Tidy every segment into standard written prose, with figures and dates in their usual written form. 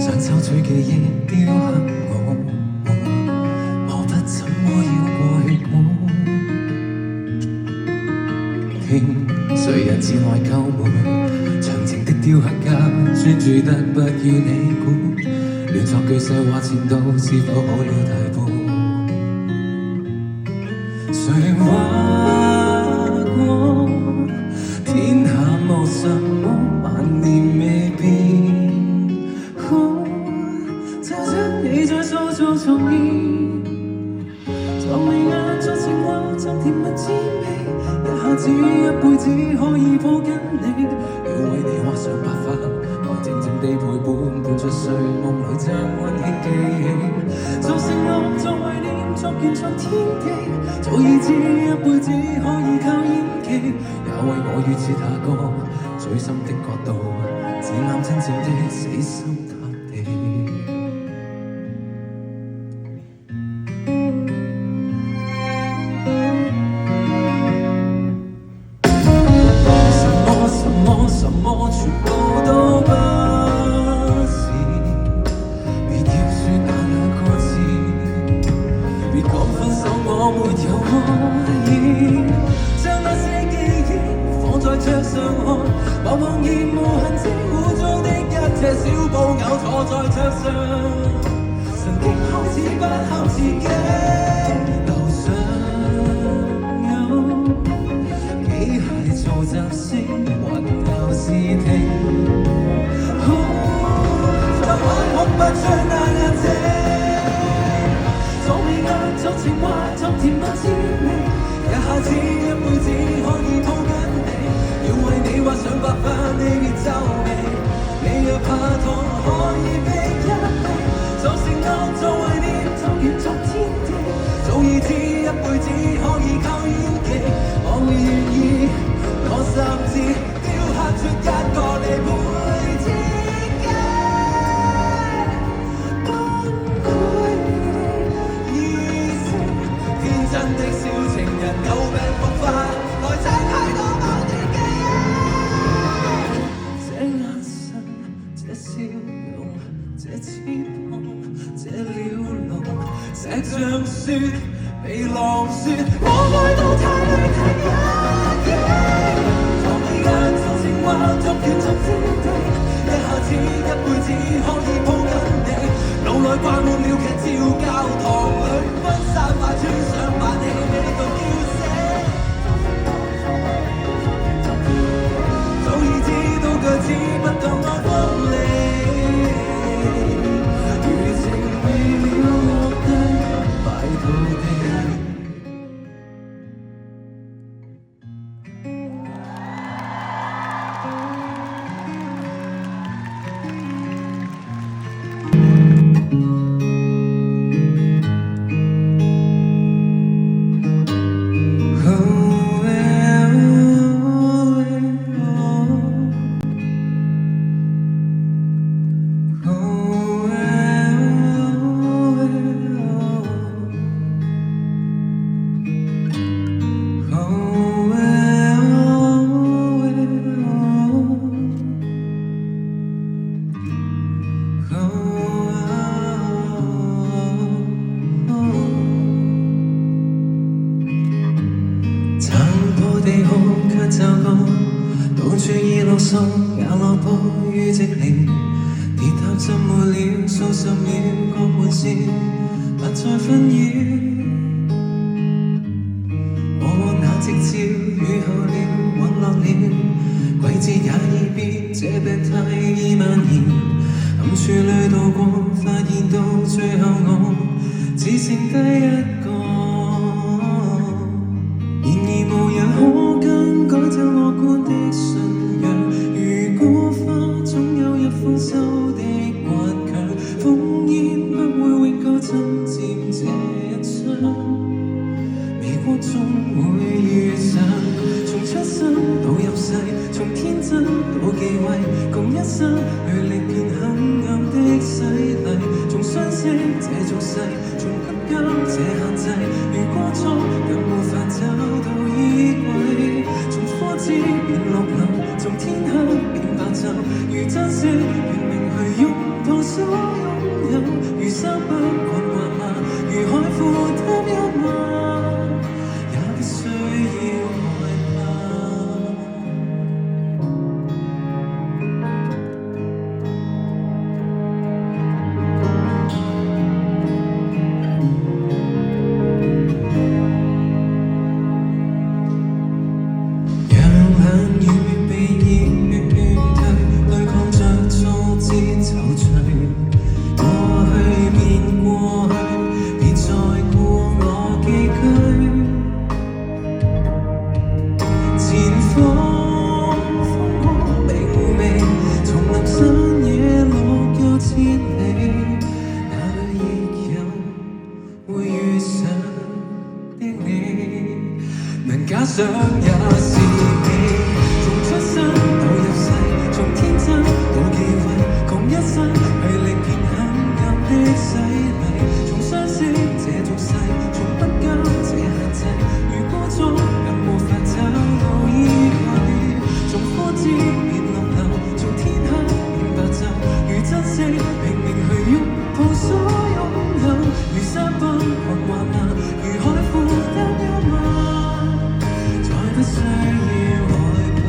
想抽取記憶雕刻我，我不怎麼要過血污。聽誰人自內疚悶，長情的雕刻家專注得不與你估，亂作句寫話前度是否好了大半？誰話過天下無什麼萬年未變？就將你再塑造重現，昨未眼作情話，昨甜蜜滋味，一下子一輩子可以抱緊你，要為你畫上白髮，來靜靜地陪伴，伴着睡夢裏這溫馨記憶，做承諾，做懷念，作完作天地，早已知一輩子可以靠演技，也為我預設下個最深的角度，只啱真正的死心塌地。什麼全部都不是，別要說那兩個字，別講分手我沒有愛意，將那些記憶放在桌上看，茫茫然無痕跡污糟的一隻小布偶坐在桌上，曾經開始不堪自己，樓上有機械做雜聲，是停，昨晚看不出那眼睛，昨未眼作情話，昨甜蜜滋味，一下子一輩子可以抱緊你，要為你畫上白髮，你別皺眉，你若怕痛可以避一避，做承諾，做懷念，做完作天地，早已知一輩子可以靠演技，我會願意，我甚至出一個你陪自己，崩潰的意識，天真的小情人有病復發，來請太多某段記憶，這眼神，這笑容，這翅膀，這了龍，石像雪被浪雪，我愛到太累太壓抑。話作完作天地，一下子一輩子可以抱緊你，腦內掛滿了劇照，教堂裏分散快穿上把你味道叫醒，早已知道腳趾不當愛鋒利，餘情未了落低一敗塗地。也落步於寂零，跌踏浸沒了數十秒，各換線，不再紛擾。我那夕照雨後了，隕落了，季節也已變，這病態已蔓延。暗處裏度過，發現到最後我只剩低一個，然而無人可更改這樂觀的信。豐收的頑強，烽煙不會永久侵佔這一窗，微光終會遇上，從出生到入世，從天真到忌諱，共一生去歷遍黑暗的洗禮，從相識這俗世，從不甘這限制，如過錯更無法找到依歸，從花枝變綠林，從天黑變白晝，如珍惜拼命去擁所擁有，如山不困惑嗎？如海負擔憂嗎？也不需要害怕。假想也是你，從出生到入世，從天真到忌諱，窮一生去歷遍黑暗的洗禮，從相識這俗世，從不交這限制，如歌中更無法找到依據，從枯枝變綠柳，從天黑變白晝，如珍惜拼命去擁抱所擁有，如山崩困惑嗎？如海負擔憂嗎？不需要害怕。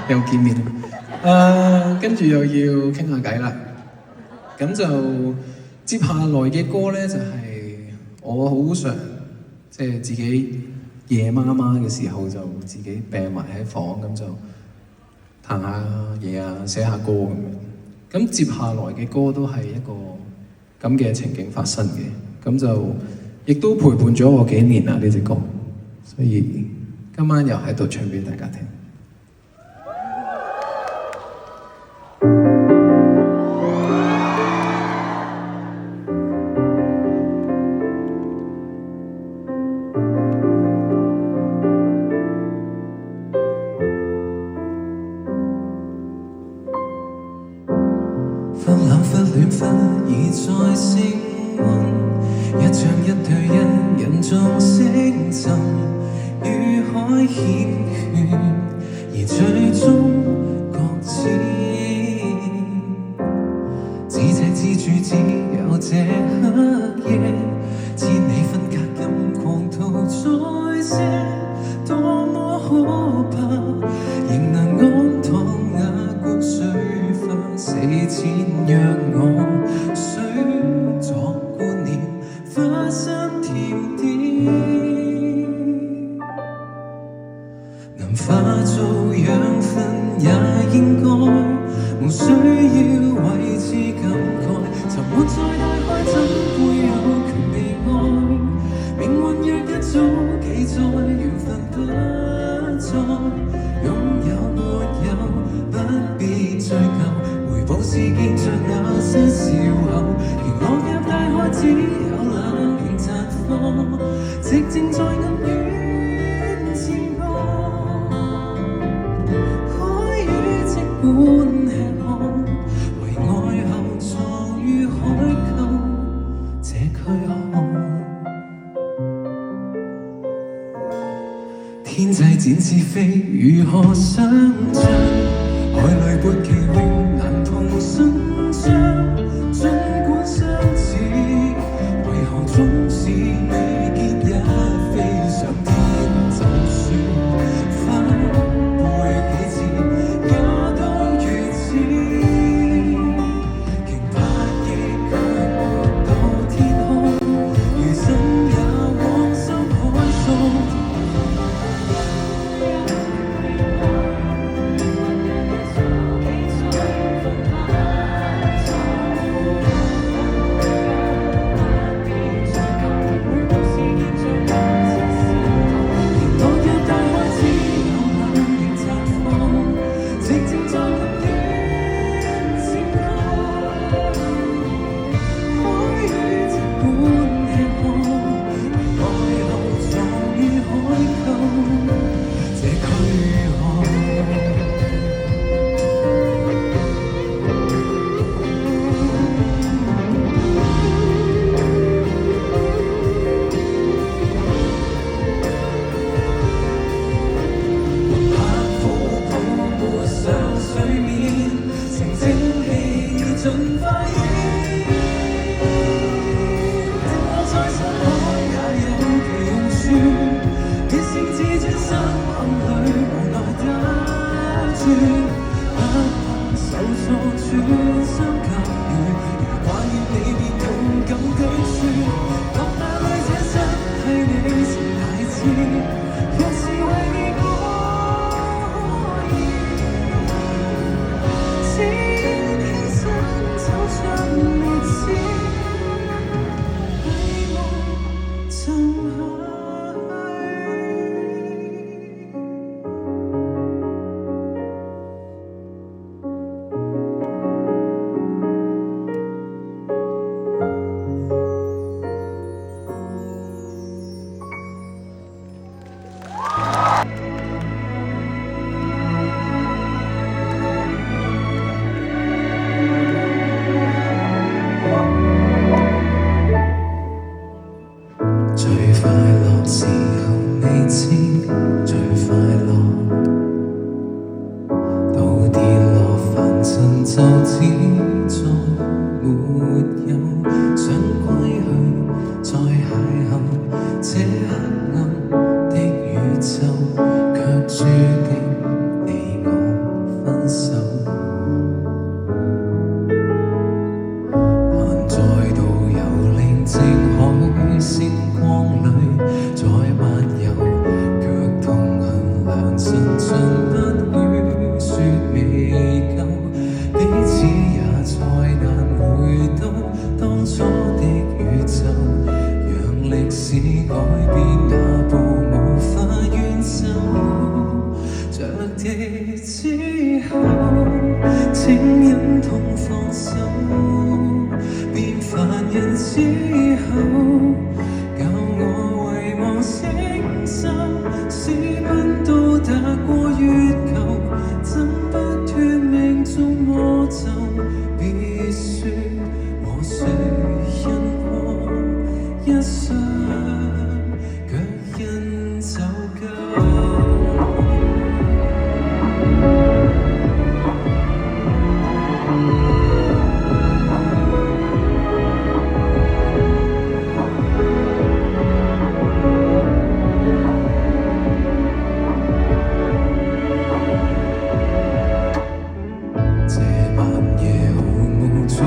又見面跟住又要傾下偈啦。咁就接下來嘅歌咧，就係我好想即係自己夜媽媽嘅時候就自己病埋喺房咁就彈下嘢啊，寫下歌咁樣。咁接下來嘅歌都係一個咁嘅情景發生嘅，咁就亦都陪伴咗我幾年啦呢隻歌，所以今晚又喺度唱俾大家聽。忽冷忽暖忽已再升溫，一唱一對一人眾星浸，與海險勸，而最終各自只赤之處只有這黑夜，千里分隔任狂徒再些，多麼可怕，仍能安躺瓦罐水花，死前讓我水作觀念，花香甜點，能化做養分也應該，無需要為之感慨，沉沒在大海怎會有權被愛？命運若一早記載，緣分不再，擁有沒有不必追究，回報是見着那些笑口，如落入大海只有冷凝綻放，寂靜在暗淵漸過，海魚即管吃喝，為愛後藏於海溝這軀殼。天際展翅飛，如何想像？海裏撥奇榮，難同生長。儘管相似，為何總是未結也飛上天？就算翻背幾次，也都如此。驚怕亦卻沒到天空，餘生也往深海送。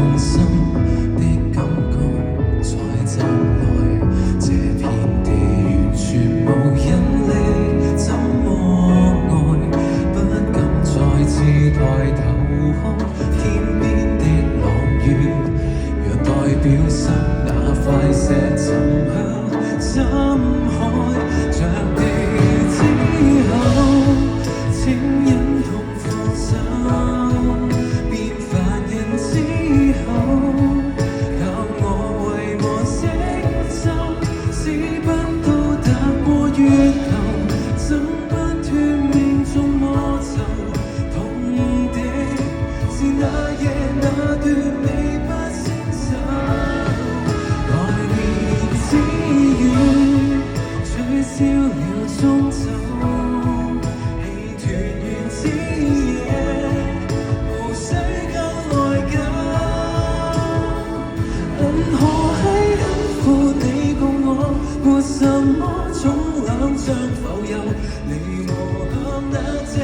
用心的感覺在集內，這片地完全無引力，怎麼愛？不敢再次抬頭看天邊的朗月，讓代表心那塊石沉下深海，着地之後，請忍痛放手。變凡人之後，靠我為我承受，使不到踏過月球，怎不斷命中魔咒？痛的是那夜那段你不先走，來年之月取消了終走，戲團圓之夜無需更內疚。銀河系很闊，你共我沒什麼總兩相浮游，你我看那夕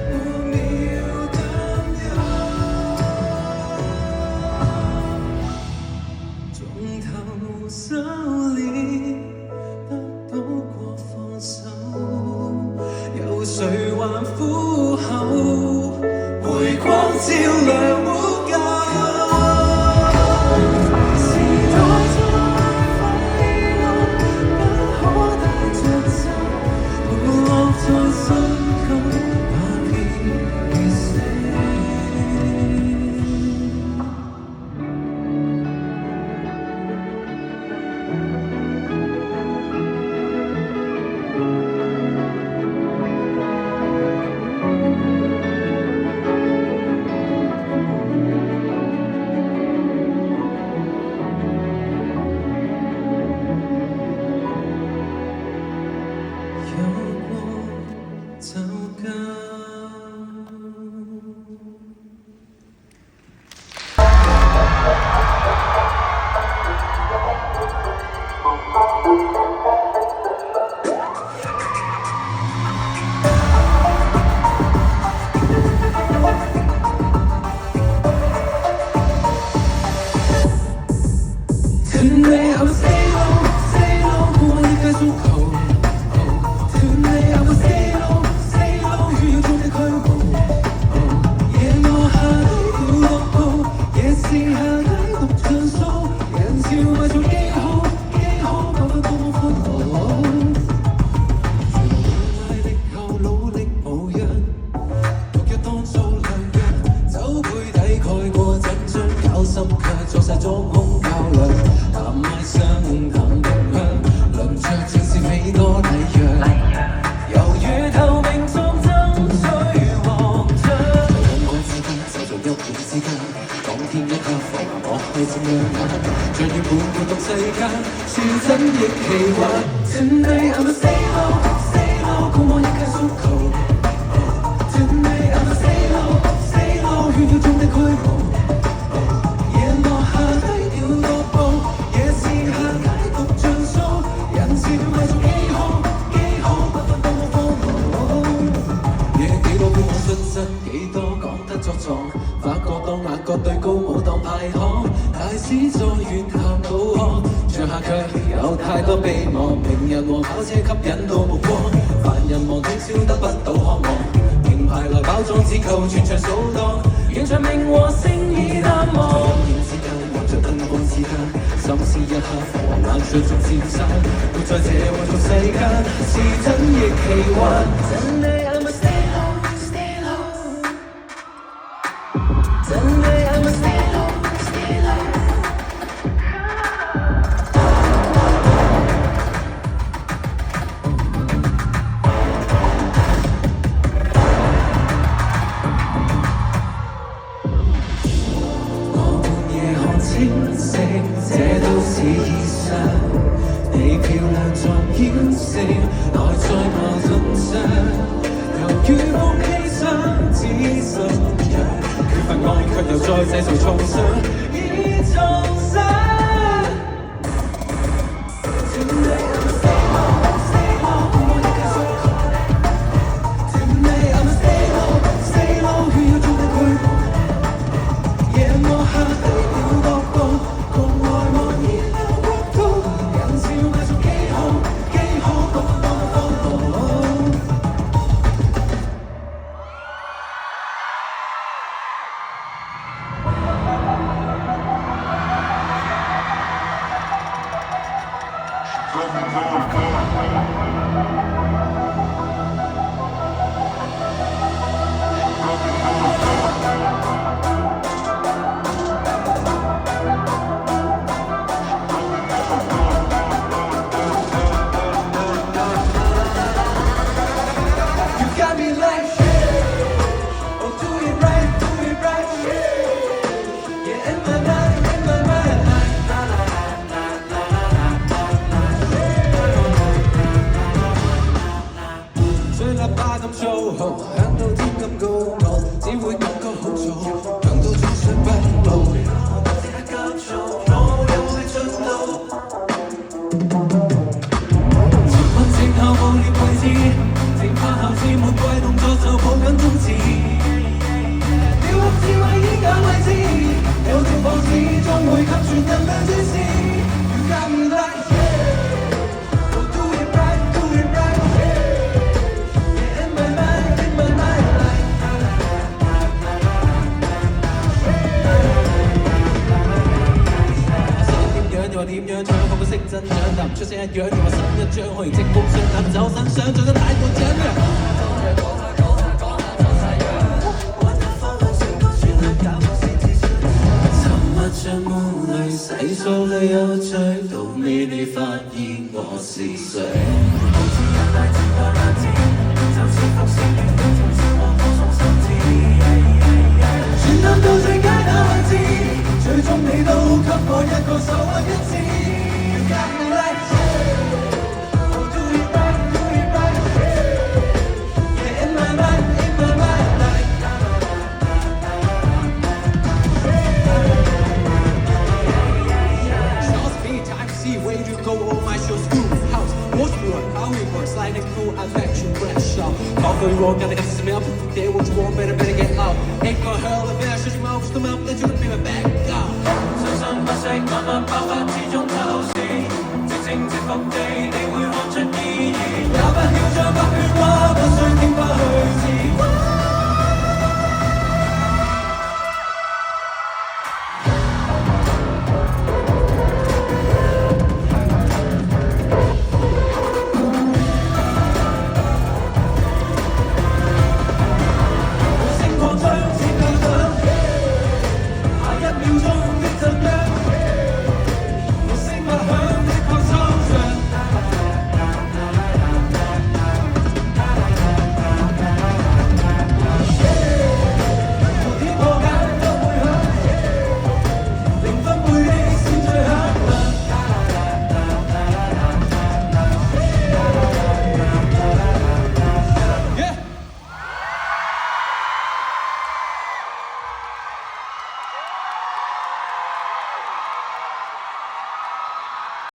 沒秒擔憂，從頭修煉得到過放手，有誰還苦候？回光照亮沒夠。時代在飛路，不可帶着走，沒落在心口那片月色。有過就夠。Today I will stay low, stay low，不管離開足球。Today I will stay low, stay low，與有中的俱步。夜落下低調落步，夜市下低獨唱數，人潮埋藏記號，記號不分多麼寬闊。全力後努力無恙，獨一當做良藥，酒杯抵蓋過緊張，搞心卻作勢裝空較量。談愛相談共享，輪着正是美多禮讓，猶如透明作爭取獲獎。兩愛之間就做一念之間，當天一刻放下我去漸亮眼，像要半活動世間，是真亦奇幻。Today I'm a stay low, stay low，共我一屆足球。Today I'm a stay low, stay low，炫耀中的俱步。夜落下低調落步，夜市下街獨唱數，人潮埋藏記號，記號不分多麼荒謬。夜幾多觀看率真，幾多講得作狀，發覺當眼角對高舞當派項，大師在遠談導航，場下卻有太多秘望，名人和跑車吸引到目光，凡人望通宵得不到渴望，名牌來包裝只求全場掃蕩，現場名和聲已淡忘。之間望着燈光之間，心思一刻和眼水中漸散，活在這混濁世間，是真亦奇幻。Today I'm a stay low, stay low。Today I'm a stay low, stay low。我半夜看清晰，這都市以上，你漂亮作掩飾，內在矛盾上，猶如木器上只信仰，缺乏愛卻又再製造創傷，已重生。Today I'm a stay low, stay low，共我一屆足球。Today I'm a stay low, stay low，炫耀中的俱步。夜幕下低。You got me like oh do it right, yeah in my mind,雖喇叭咁粗豪，響到天咁高傲，只會感覺好嘈，響到終身不老。只得急躁，我又會進路。前奔前後無列位置，前發後似玫瑰動作就抱緊宗旨。雕刻智慧依假位置，有情況始終會給全人類注視。You got me like yeah, oh do it right, yeah in my mind, like 想點樣又話點樣唱，我會識真長，但唔出聲一樣，又話新一張可以直風相等，走身想像得太過張揚。像霧裏洗掃你有罪，到尾你發現我是誰？好似一大千個爛字，就似輻射亂的情節和歌頌心智。傳達到最佳那位置，最終你都給我一個手屈一次。You got me like yeah, oh do it right, yeah in my mind, like where you go, all my shows groove house. Watch me work, how it works, sliding cool, I let you fresh out. Call for you all, gotta get some help. Day what you want, better get out. Ain't gonna hurl a bit, shut your mouth, the mouth, let you be my back out. 生生不息，慢慢爆發之中透視，直情直服地。